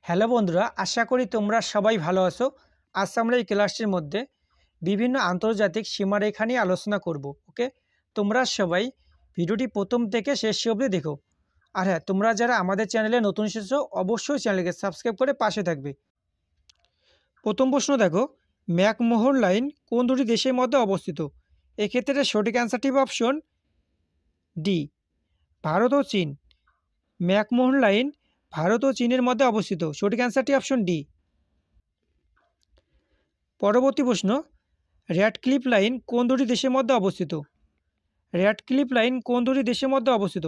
Hello বন্ধুরা, আশা করি তোমরা সবাই ভালো আছো। আজ আমরা এই ক্লাসটির মধ্যে বিভিন্ন আন্তর্জাতিক সীমারেখা নিয়ে আলোচনা করব। ওকে, তোমরা সবাই ভিডিওটি প্রথম থেকে শেষ অবধি দেখো। আর হ্যাঁ, তোমরা যারা আমাদের চ্যানেলে নতুন এসেছো অবশ্যই চ্যানেলকে সাবস্ক্রাইব করে পাশে থাকবে। প্রথম প্রশ্ন দেখো, ম্যাকমোহন লাইন কোন দুটি দেশের মধ্যে অবস্থিত? এক্ষেত্রে সঠিক অ্যান্সারটি অপশন ডি, ভারত ও চীন। ম্যাকমোহন লাইন ভারত ও চীনের মধ্যে অবস্থিত। সঠিক অ্যান্সারটি অপশন ডি। পরবর্তী প্রশ্ন, র্যাডক্লিফ লাইন কোন দুটি দেশের মধ্যে অবস্থিত? র্যাডক্লিফ লাইন কোন দুটি দেশের মধ্যে অবস্থিত?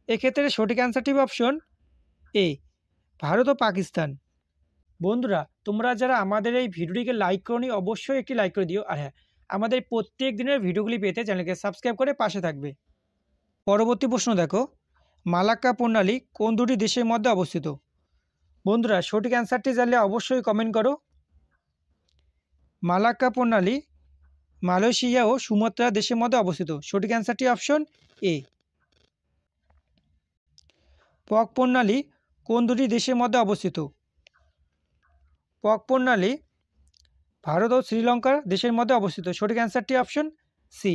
এক্ষেত্রে সঠিক অ্যান্সারটি অপশন এ, ভারত ও পাকিস্তান। বন্ধুরা, তোমরা যারা আমাদের এই ভিডিওটিকে লাইক করনি অবশ্যই একটি লাইক করে দিও। আর হ্যাঁ, আমাদের প্রত্যেক দিনের ভিডিওগুলি পেতে চ্যানেলকে সাবস্ক্রাইব করে পাশে থাকবে। পরবর্তী প্রশ্ন দেখো, মালাক্কা প্রণালী কোন দুটি দেশের মধ্যে অবস্থিত? বন্ধুরা, সঠিক অ্যান্সারটি জানলে অবশ্যই কমেন্ট করো। মালাক্কা প্রণালী মালয়েশিয়া ও সুমাত্রা দেশের মধ্যে অবস্থিত। সঠিক অ্যান্সারটি অপশন এ। পক প্রণালী কোন দুটি দেশের মধ্যে অবস্থিত? পক প্রণালী ভারত ও শ্রীলঙ্কার দেশের মধ্যে অবস্থিত। সঠিক অ্যান্সারটি অপশন সি।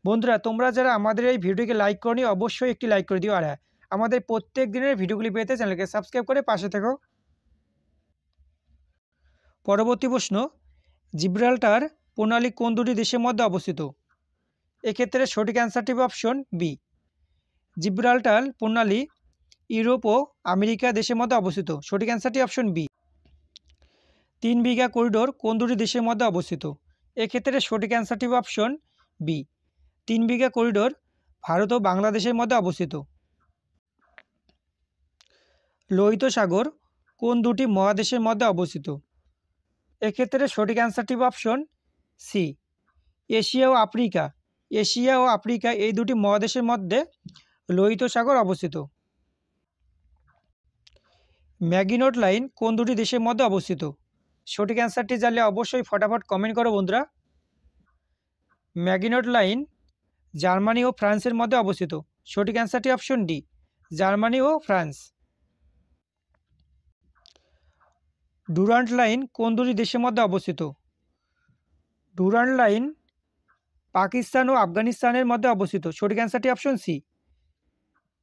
বন্ধুরা, তোমরা যারা আমাদের এই ভিডিওকে লাইক করনি অবশ্যই একটি লাইক করে দিও। আর হ্যাঁ, আমাদের প্রত্যেক দিনের ভিডিওগুলি পেতে চ্যানেলকে সাবস্ক্রাইব করে পাশে থেকো। পরবর্তী প্রশ্ন, জিব্রাল্টার প্রণালী কোন দুটি দেশের মধ্যে অবস্থিত? এক্ষেত্রে সঠিক অ্যান্সারটি অপশন বি, জিব্রাল্টার প্রণালী ইউরোপ ও আমেরিকা দেশের মধ্যে অবস্থিত। সঠিক অ্যান্সারটি অপশন বি। 3 বিঘা করিডোর কোন দুটি দেশের মধ্যে অবস্থিত? এক্ষেত্রে সঠিক অ্যান্সারটি অপশন বি, 3 বিঘা করিডোর ভারত ও বাংলাদেশের মধ্যে অবস্থিত। লোহিত সাগর কোন দুটি মহাদেশের মধ্যে অবস্থিত? এক্ষেত্রে সঠিক অ্যান্সারটি অপশন সি, এশিয়া ও আফ্রিকা। এশিয়া ও আফ্রিকা এই দুটি মহাদেশের মধ্যে লোহিত সাগর অবস্থিত। ম্যাগিনোট লাইন কোন দুটি দেশের মধ্যে অবস্থিত? সঠিক অ্যান্সারটি জানলে অবশ্যই ফটাফট কমেন্ট করো বন্ধুরা। ম্যাগিনোট লাইন জার্মানি ও ফ্রান্সের মধ্যে অবস্থিত। সঠিক অ্যান্সারটি অপশন ডি, জার্মানি ও ফ্রান্স। ডুরান্ট লাইন কোন দুটি দেশের মধ্যে অবস্থিত? ডুরান্ট লাইন পাকিস্তান ও আফগানিস্তানের মধ্যে অবস্থিত। সঠিক অ্যান্সারটি অপশন সি,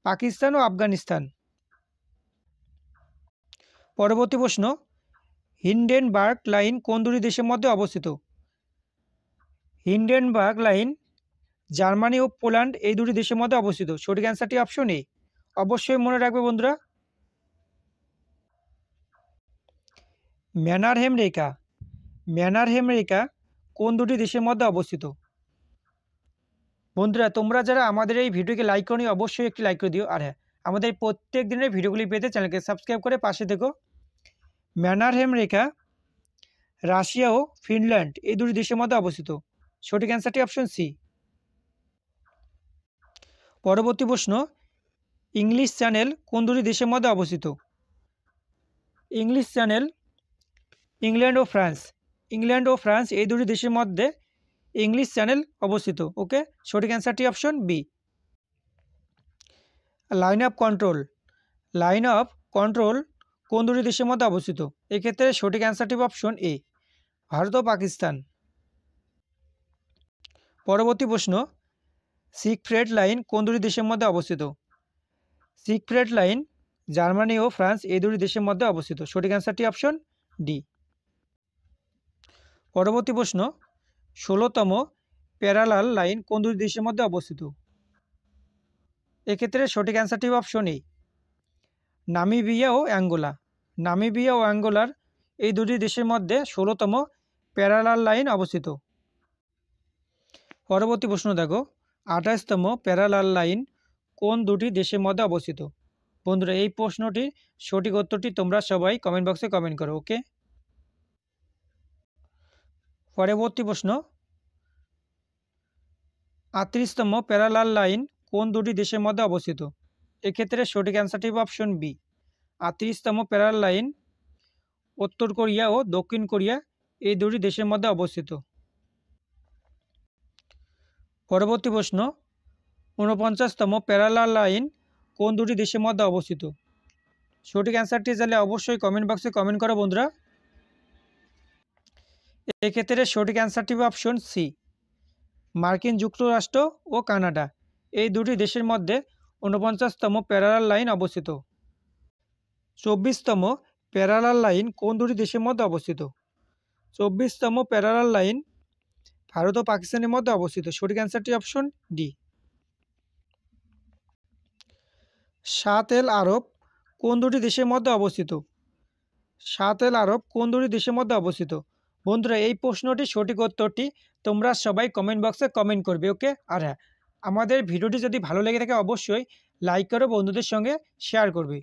পাকিস্তান ও আফগানিস্তান। পরবর্তী প্রশ্ন, হিন্ডেনবার্গ লাইন কোন দুটি দেশের মধ্যে অবস্থিত? হিন্ডেনবার্গ লাইন জার্মানি ও পোল্যান্ড এই দুটি দেশের মধ্যে অবস্থিত। সঠিক অ্যান্সারটি অপশন এ। অবশ্যই মনে রাখবে বন্ধুরা। ম্যানারহেম রেখা, ম্যানারহেম রেখা কোন দুটি দেশের মধ্যে অবস্থিত? বন্ধুরা, তোমরা যারা আমাদের এই ভিডিওকে লাইক করনি অবশ্যই একটি লাইক করে দিও। আর হ্যাঁ, আমাদের প্রত্যেক দিনের ভিডিওগুলি পেতে চ্যানেলকে সাবস্ক্রাইব করে পাশে থেকো। ম্যানারহেম রেখা রাশিয়া ও ফিনল্যান্ড এই দুটি দেশের মধ্যে অবস্থিত। সঠিক অ্যান্সারটি অপশন সি। পরবর্তী প্রশ্ন, ইংলিশ চ্যানেল কোন দুটি দেশের মধ্যে অবস্থিত? ইংলিশ চ্যানেল ইংল্যান্ড ও ফ্রান্স। ইংল্যান্ড ও ফ্রান্স এই দুটি দেশের মধ্যে ইংলিশ চ্যানেল অবস্থিত। ওকে, সঠিক অ্যান্সারটি option B. Line of control, line of control কোন দুটি দেশের মধ্যে অবস্থিত? এক্ষেত্রে সঠিক অ্যান্সারটি অপশন এ, ভারত ও পাকিস্তান। পরবর্তী প্রশ্ন, সিগফ্রেড লাইন কোন দুটি দেশের মধ্যে অবস্থিত? সিগফ্রেড লাইন জার্মানি ও ফ্রান্স এই দুটি দেশের মধ্যে অবস্থিত। সঠিক অ্যান্সারটি অপশন ডি। পরবর্তী প্রশ্ন, 16তম প্যারালাল লাইন কোন দুটি দেশের মধ্যে অবস্থিত? এক্ষেত্রে সঠিক অ্যান্সারটি অপশন এ, নামিবিয়া ও অ্যাঙ্গোলা। নামিবিয়া ও অ্যাঙ্গোলার এই দুটি দেশের মধ্যে 16তম প্যারালাল লাইন অবস্থিত। পরবর্তী প্রশ্ন দেখো, 28তম প্যারালাল লাইন কোন দুটি দেশের মধ্যে অবস্থিত? বন্ধুরা, এই প্রশ্নটির সঠিক উত্তরটি তোমরা সবাই কমেন্ট বক্সে কমেন্ট করো। ওকে, পরবর্তী প্রশ্ন, 38তম প্যারালাল লাইন কোন দুটি দেশের মধ্যে অবস্থিত? এক্ষেত্রে সঠিক অ্যান্সারটি অপশন বি, 38তম প্যারালাল লাইন উত্তর কোরিয়া ও দক্ষিণ কোরিয়া এই দুটি দেশের মধ্যে অবস্থিত। পরবর্তী প্রশ্ন, 49তম প্যারালাল লাইন কোন দুটি দেশের মধ্যে অবস্থিত? সঠিক অ্যান্সারটি জানলে অবশ্যই কমেন্ট বক্সে কমেন্ট করো বন্ধুরা। এক্ষেত্রে সঠিক অ্যান্সারটি হবে অপশন সি, মার্কিন যুক্তরাষ্ট্র ও কানাডা এই দুটি দেশের মধ্যে 49তম প্যারালাল লাইন অবস্থিত। 24তম প্যারালাল লাইন কোন দুটি দেশের মধ্যে অবস্থিত? 24তম প্যারালাল লাইন ভারত ও পাকিস্তানের মধ্যে অবস্থিত। সঠিক অ্যান্সারটি অপশন ডি। 7 এল আরব কোন দুটি দেশের মধ্যে অবস্থিত? 7 এল আরব কোন দুটি দেশের মধ্যে অবস্থিত? বন্ধুরা এই প্রশ্নটি সঠিক উত্তরটি তোমরা সবাই কমেন্ট বক্সে কমেন্ট করবে, ওকে। আর হ্যাঁ, আমাদের ভিডিওটি যদি ভালো লেগে থাকে অবশ্যই লাইক করো, বন্ধুদের সঙ্গে শেয়ার করবে।